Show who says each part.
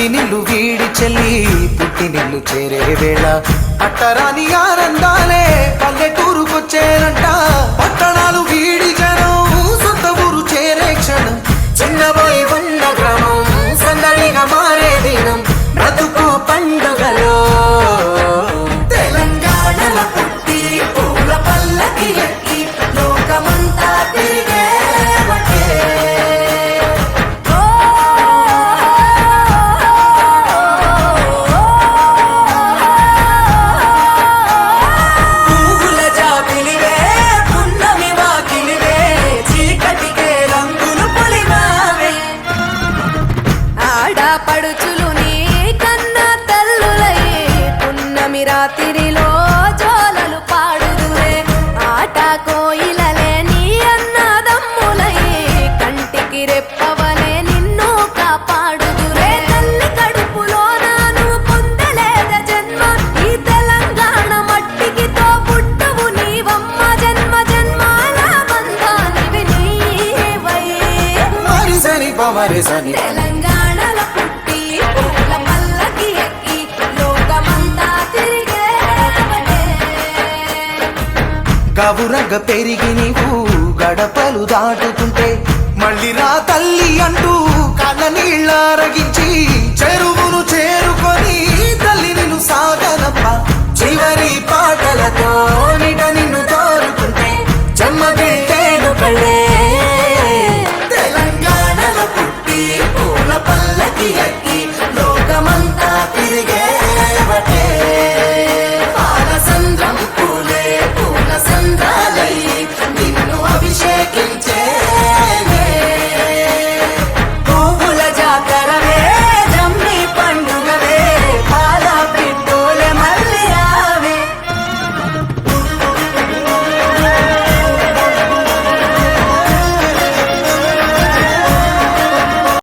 Speaker 1: మెట్టినిల్లు వీడి చెల్లి పుట్టినిల్లు చేరే వేళ పట్టరాని ఆనందాలే పల్లెటూరుకొచ్చేనంట. పట్టణాలు వీడి జనం సొంత ఊరు చేరే క్షణం చిన్నబోయి ఉన్న గ్రామం సందడిగా మారే దినం బ్రతుకు పండుగలో తెలంగాణల పుట్టి పూల పల్లకి ఎక్కి లోకమంతా తిరిగే
Speaker 2: పడుచులు నీ కన్నా తల్లులయ్యే పున్నమి రాత్రిలో జోలలు పాడుదురే ఆట కోయిలలే నీ అన్నదమ్ములయ్యే కంటికి రెప్పవలే నిన్ను కాపాడుదురే తల్లి కడుపులో నాను పొందలేద జన్మ ఈ తెలంగాణ మట్టికి తో పుట్టవు నీవమ్మ జన్మ జన్మాల బంధానివి నీవై
Speaker 1: మరిసని పమరిసని
Speaker 2: తెలంగాణలో పుట్టి పూల పల్లకి ఎక్కి లోకమంతా తిరిగే
Speaker 1: గవురగ పెరిగి నీవు గడపలు దాటుతుంటే మళ్ళీ రా తల్లి అంటూ కళ్ళ నీళ్ళ రగించి చెరువు